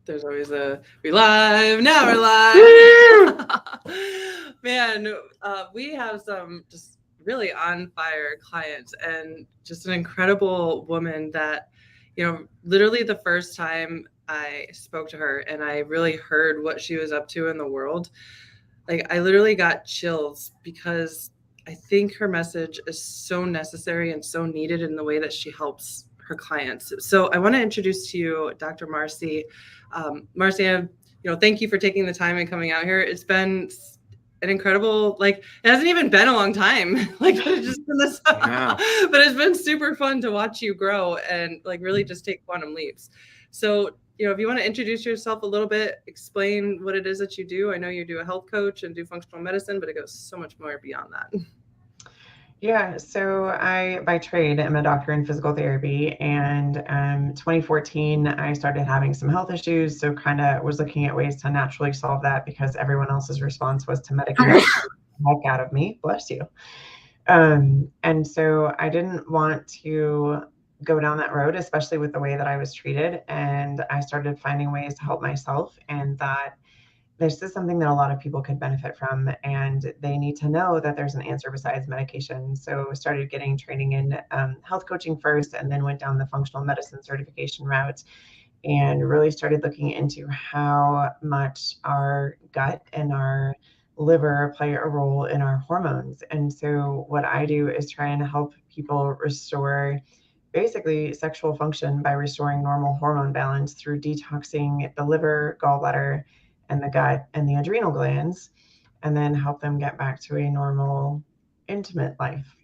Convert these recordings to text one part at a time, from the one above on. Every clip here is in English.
there's always we live, now we're live. Man, we have some just really on fire clients and just an incredible woman that, literally the first time I spoke to her and I really heard what she was up to in the world, like I literally got chills because I think her message is so necessary and so needed in the way that she helps her clients. So I want to introduce to you Dr. Marcy. Marcy, thank you for taking the time and coming out here. It's been an incredible, like, it hasn't even been a long time. Like, it's just been this, Yeah. but it's been super fun to watch you grow and like really just take quantum leaps. So, if you want to introduce yourself a little bit, explain what it is that you do. I know you do a health coach and do functional medicine, but it goes so much more beyond that. Yeah, so I, by trade, am a doctor in physical therapy, and 2014, I started having some health issues, so kind of was looking at ways to naturally solve that because everyone else's response was to medicate the heck out of me. Bless you. And so I didn't want to go down that road, especially with the way that I was treated, and I started finding ways to help myself, and that this is something that a lot of people could benefit from, and they need to know that there's an answer besides medication. So started getting training in health coaching first, and then went down the functional medicine certification route, and really started looking into how much our gut and our liver play a role in our hormones. And so what I do is try and help people restore basically sexual function by restoring normal hormone balance through detoxing the liver, gallbladder, and the gut and the adrenal glands, and then help them get back to a normal, intimate life.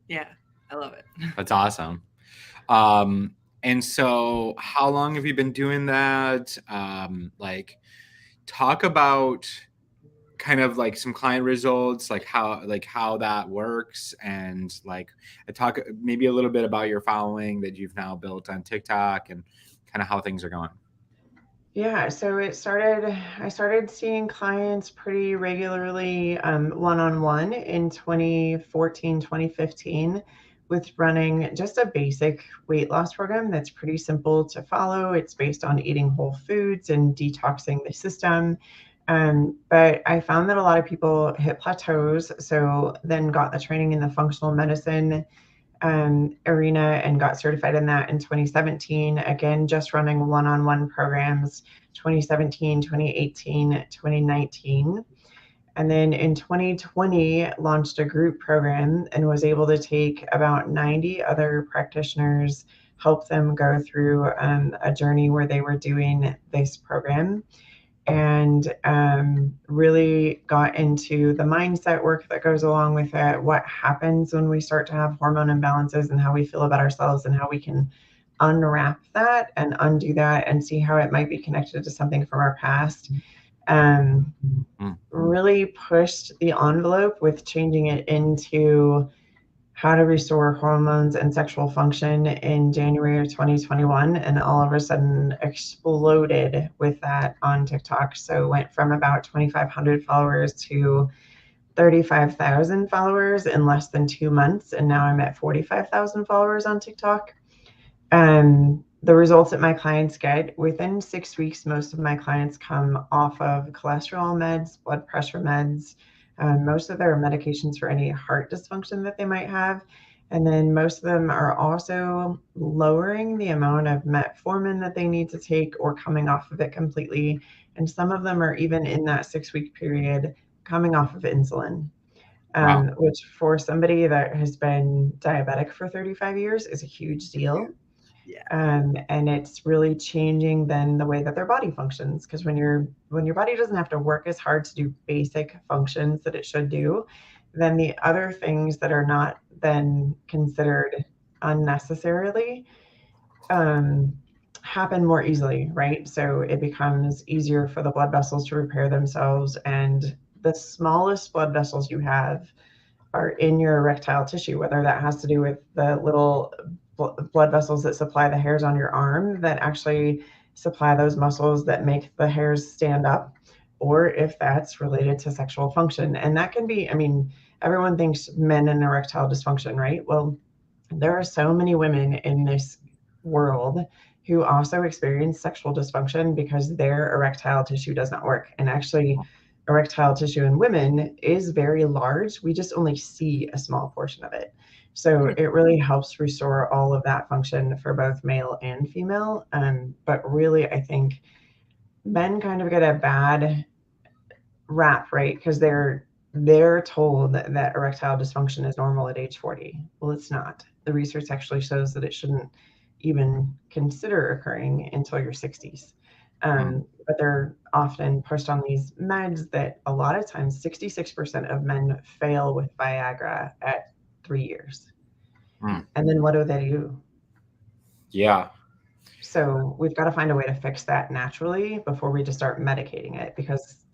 Yeah, I love it. That's awesome. And so how long have you been doing that? Talk about kind of like some client results, like how that works, and talk maybe a little bit about your following that you've now built on TikTok and kind of how things are going. Yeah, so I started seeing clients pretty regularly, one-on-one in 2014, 2015, with running just a basic weight loss program that's pretty simple to follow. It's based on eating whole foods and detoxing the system. But I found that a lot of people hit plateaus, so then got the training in the functional medicine arena and got certified in that in 2017. Again, just running one-on-one programs 2017, 2018, 2019. And then in 2020, launched a group program and was able to take about 90 other practitioners, help them go through a journey where they were doing this program, and really got into the mindset work that goes along with it, what happens when we start to have hormone imbalances and how we feel about ourselves and how we can unwrap that and undo that and see how it might be connected to something from our past. Really pushed the envelope with changing it into how to restore hormones and sexual function in January of 2021, and all of a sudden exploded with that on TikTok. So went from about 2,500 followers to 35,000 followers in less than 2 months, and now I'm at 45,000 followers on TikTok. The results that my clients get within 6 weeks, most of my clients come off of cholesterol meds, blood pressure meds, most of their medications for any heart dysfunction that they might have. And then most of them are also lowering the amount of metformin that they need to take or coming off of it completely. And some of them are even in that 6-week period coming off of insulin, Wow. which for somebody that has been diabetic for 35 years is a huge deal. Yeah. And it's really changing then the way that their body functions, because when your body doesn't have to work as hard to do basic functions that it should do, then the other things that are not then considered unnecessarily happen more easily, right? So it becomes easier for the blood vessels to repair themselves, and the smallest blood vessels you have are in your erectile tissue, whether that has to do with the little blood vessels that supply the hairs on your arm that actually supply those muscles that make the hairs stand up, or if that's related to sexual function. And that can be, I mean, everyone thinks men and erectile dysfunction, right? Well, there are so many women in this world who also experience sexual dysfunction because their erectile tissue does not work. And actually, erectile tissue in women is very large. We just only see a small portion of it. So it really helps restore all of that function for both male and female. But really, I think men kind of get a bad rap, right? Because they're told that erectile dysfunction is normal at age 40. Well, it's not. The research actually shows that it shouldn't even consider occurring until your 60s. But they're often pushed on these meds that a lot of times 66% of men fail with Viagra at 3 years. And then what do they do? Yeah. So we've got to find a way to fix that naturally before we just start medicating it. Because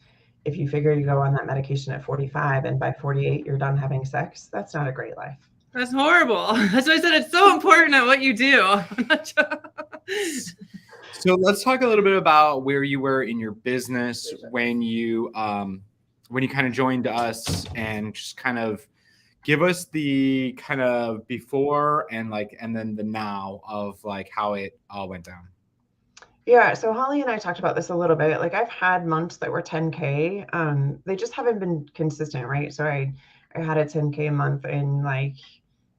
if you figure you go on that medication at 45 and by 48 you're done having sex, that's not a great life. That's horrible. That's why I said it's so important at what you do. So let's talk a little bit about where you were in your business when you kind of joined us, and just kind of give us the kind of before and then the now of like how it all went down. Yeah, so Holly and I talked about this a little bit. Like I've had months that were 10K. They just haven't been consistent, right? So I had a 10K month in like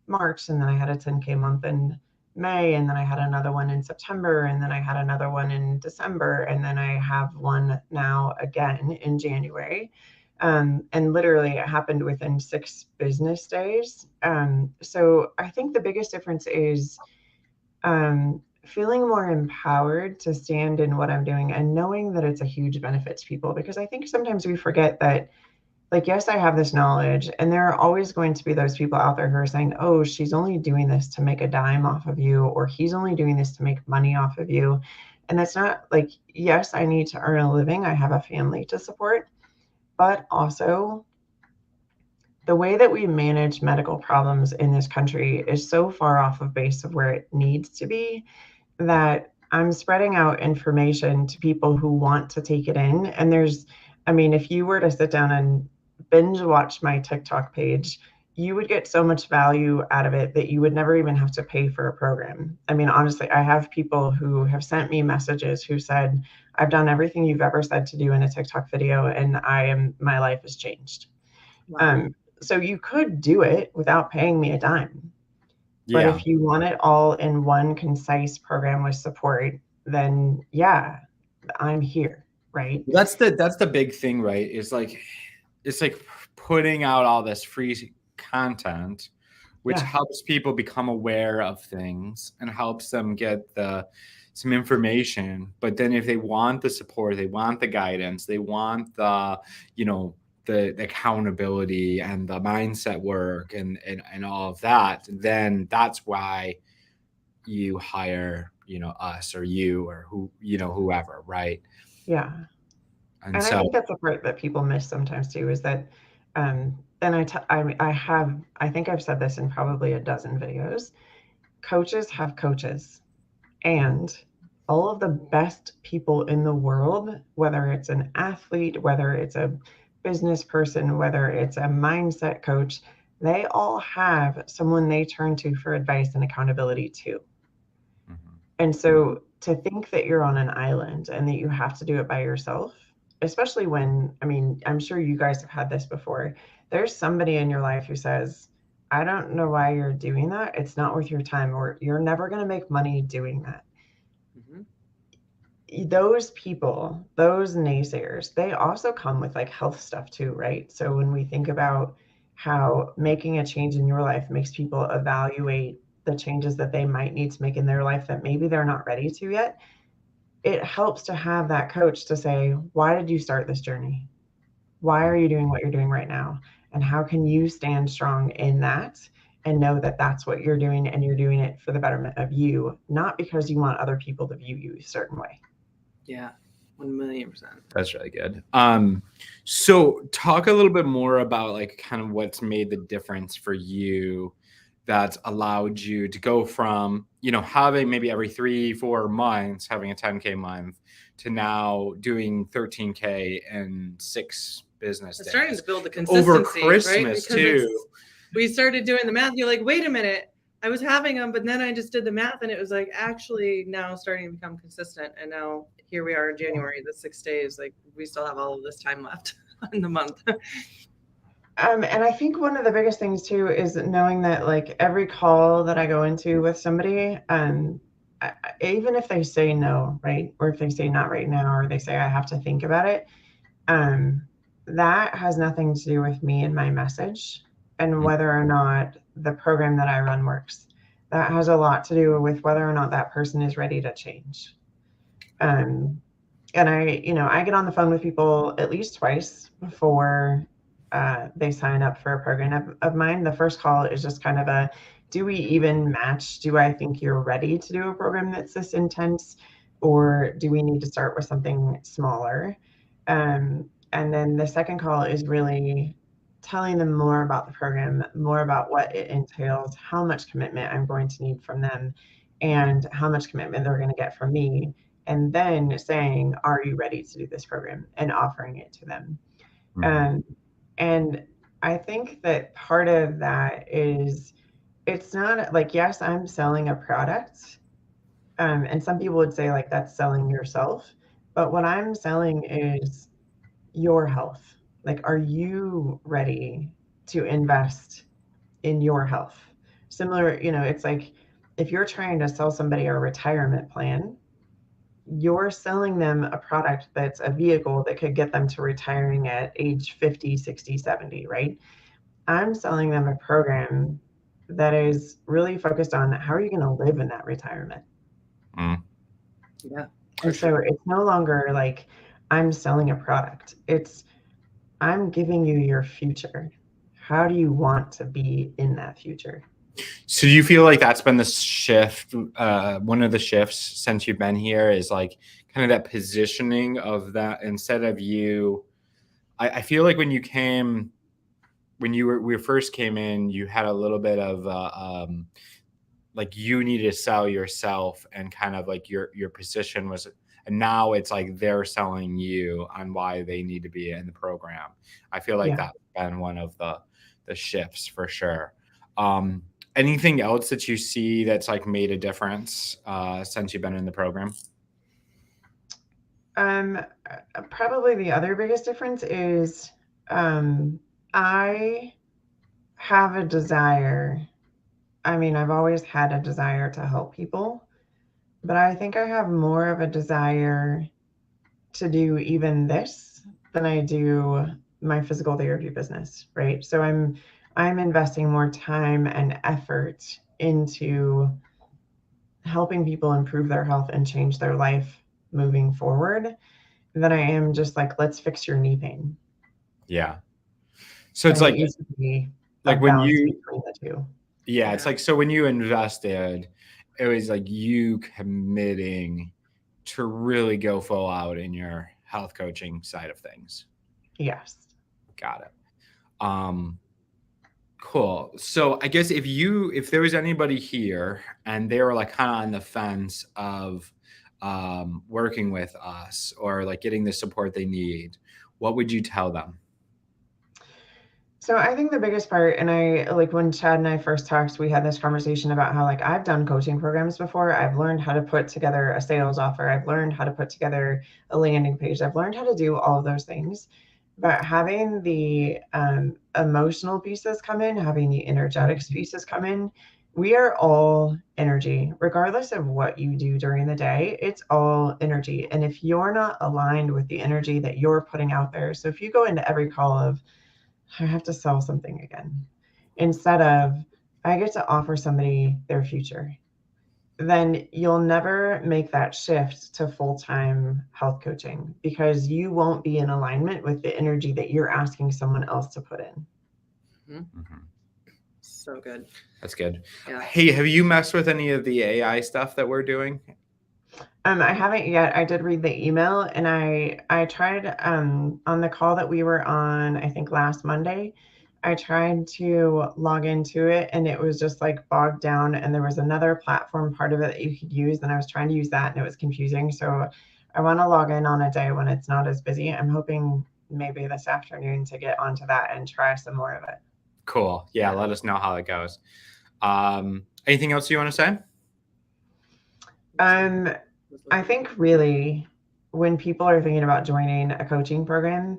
March, and then I had a 10K month in May, and then I had another one in September, and then I had another one in December, and then I have one now again in January. And literally it happened within 6 business days. So I think the biggest difference is feeling more empowered to stand in what I'm doing and knowing that it's a huge benefit to people. Because I think sometimes we forget that, like, yes, I have this knowledge, and there are always going to be those people out there who are saying, oh, she's only doing this to make a dime off of you, or he's only doing this to make money off of you. And that's not like, yes, I need to earn a living. I have a family to support, but also the way that we manage medical problems in this country is so far off of base of where it needs to be that I'm spreading out information to people who want to take it in. And if you were to sit down and binge watch my TikTok page, you would get so much value out of it that you would never even have to pay for a program. I mean, honestly, I have people who have sent me messages who said, I've done everything you've ever said to do in a TikTok video, and my life has changed. Wow. So you could do it without paying me a dime. But Yeah. if you want it all in one concise program with support, then yeah, I'm here, right? That's the big thing, right? It's like putting out all this free content, which Yeah. helps people become aware of things and helps them get some information. But then if they want the support, they want the guidance, they want the accountability and the mindset work and all of that, then that's why you hire, us or you or whoever, right? Yeah. And I so think that's the part that people miss sometimes too, is that, and I think I've said this in probably a dozen videos, coaches have coaches, and all of the best people in the world, whether it's an athlete, whether it's a business person, whether it's a mindset coach, they all have someone they turn to for advice and accountability too. And so to think that you're on an island and that you have to do it by yourself, especially when, I'm sure you guys have had this before. There's somebody in your life who says, I don't know why you're doing that. It's not worth your time, or you're never going to make money doing that. Those people, those naysayers, they also come with like health stuff too, right? So when we think about how making a change in your life makes people evaluate the changes that they might need to make in their life that maybe they're not ready to yet, it helps to have that coach to say, why did you start this journey? Why are you doing what you're doing right now? And how can you stand strong in that and know that that's what you're doing, and you're doing it for the betterment of you, not because you want other people to view you a certain way. Yeah, 1,000,000%. that's really good. So talk a little bit more about like kind of what's made the difference for you that's allowed you to go from, having maybe every 3-4 months having a 10K month to now doing 13K in 6 business days. Starting to build the consistency over Christmas right? too. We started doing the math. You're like, wait a minute, I was having them, but then I just did the math and it was like actually now starting to become consistent. And now here we are in January, the 6 days, like we still have all of this time left in the month. And I think one of the biggest things too is knowing that like every call that I go into with somebody, even if they say no, right, or if they say not right now, or they say I have to think about it, that has nothing to do with me and my message and whether or not the program that I run works. That has a lot to do with whether or not that person is ready to change. And I get on the phone with people at least twice before they sign up for a program of mine. The first call is just kind of a, do we even match? Do I think you're ready to do a program that's this intense? Or do we need to start with something smaller? And then the second call is really telling them more about the program, more about what it entails, how much commitment I'm going to need from them, and how much commitment they're going to get from me. And then saying, are you ready to do this program, and offering it to them. And I think that part of that is, it's not like, yes, I'm selling a product. And some people would say like that's selling yourself. But what I'm selling is your health. Like, are you ready to invest in your health? Similar, it's like if you're trying to sell somebody a retirement plan, you're selling them a product that's a vehicle that could get them to retiring at age 50, 60, 70, right? I'm selling them a program that is really focused on how are you going to live in that retirement? Yeah. And so it's no longer like I'm selling a product. It's I'm giving you your future. How do you want to be in that future? So do you feel like that's been the shift? One of the shifts since you've been here is like kind of that positioning of that, instead of you. I feel like when we first came in, you had a little bit of like you need to sell yourself, and kind of like your position was, and now it's like they're selling you on why they need to be in the program. I feel like that's been one of the shifts for sure. Anything else that you see that's like made a difference since you've been in the program? Probably the other biggest difference is I have a desire. I mean, I've always had a desire to help people, but I think I have more of a desire to do even this than I do my physical therapy business, right? So I'm investing more time and effort into helping people improve their health and change their life moving forward than I am just like, let's fix your knee pain. Yeah. So it's like when you, between the two. Yeah, it's like, so when you invested, it was like you committing to really go full out in your health coaching side of things. Yes. Got it. Cool. So I guess if there was anybody here and they were like kind of on the fence of working with us or like getting the support they need, what would you tell them? So I think the biggest part, and I like when Chad and I first talked, we had this conversation about how like I've done coaching programs before. I've learned how to put together a sales offer. I've learned how to put together a landing page. I've learned how to do all of those things. But having the emotional pieces come in, having the energetics pieces come in, we are all energy, regardless of what you do during the day. It's all energy. And if you're not aligned with the energy that you're putting out there, so if you go into every call of, I have to sell something again, instead of I get to offer somebody their future, then you'll never make that shift to full-time health coaching because you won't be in alignment with the energy that you're asking someone else to put in. Mm-hmm. So good. That's good. Yeah. Hey, have you messed with any of the AI stuff that we're doing? I haven't yet. I did read the email, and I tried on the call that we were on, I think last Monday, I tried to log into it and it was just like bogged down, and there was another platform part of it that you could use, and I was trying to use that and it was confusing. So I want to log in on a day when it's not as busy. I'm hoping maybe this afternoon to get onto that and try some more of it. Cool. Yeah, let us know how it goes. Anything else you want to say? I think really when people are thinking about joining a coaching program,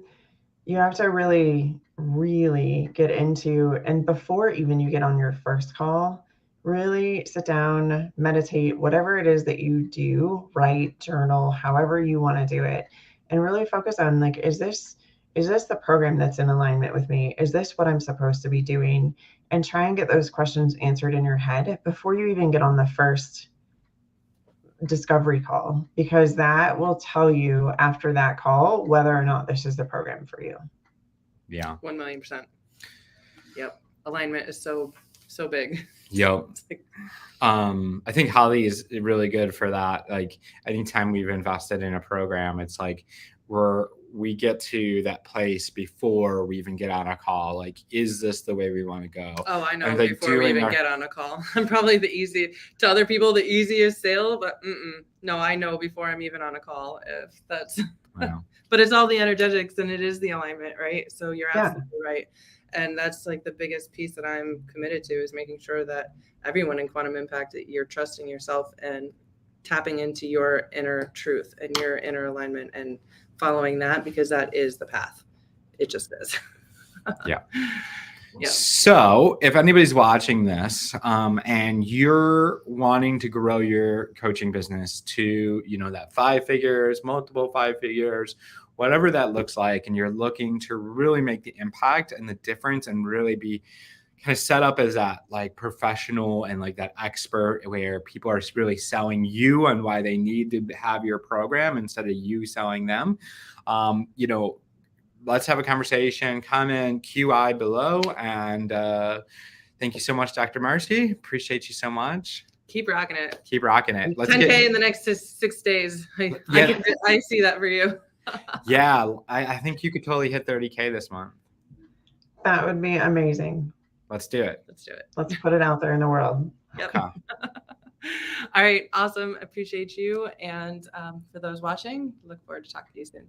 you have to really, really get into, and before even you get on your first call, really sit down, meditate, whatever it is that you do, write, journal, however you want to do it, and really focus on like, is this the program that's in alignment with me? Is this what I'm supposed to be doing? And try and get those questions answered in your head before you even get on the first discovery call, because that will tell you after that call whether or not this is the program for you. Yeah. 1,000,000%. Yep. Alignment is so big. Yep. I think Holly is really good for that. Like anytime we've invested in a program, it's like we get to that place before we even get on a call. Like, is this the way we want to go? Oh, I know. And, like, Before we even get on a call, I'm probably to other people the easiest sale, but no, I know before I'm even on a call if that's. Wow. But it's all the energetics and it is the alignment, right? So you're absolutely right. And that's like the biggest piece that I'm committed to is making sure that everyone in Quantum Impact, that you're trusting yourself and tapping into your inner truth and your inner alignment and following that, because that is the path. It just is. Yeah. Yeah. So if anybody's watching this and you're wanting to grow your coaching business to, that 5 figures, multiple 5 figures, whatever that looks like, and you're looking to really make the impact and the difference and really be kind of set up as that like professional and like that expert where people are really selling you and why they need to have your program instead of you selling them, let's have a conversation. Comment QI below. And thank you so much, Dr. Marcy. Appreciate you so much. Keep rocking it. Keep rocking it. Let's 10K in the next 6 days. I see that for you. Yeah, I think you could totally hit 30K this month. That would be amazing. Let's do it. Let's put it out there in the world. Yep. Okay. All right. Awesome. Appreciate you. And for those watching, look forward to talking to you soon.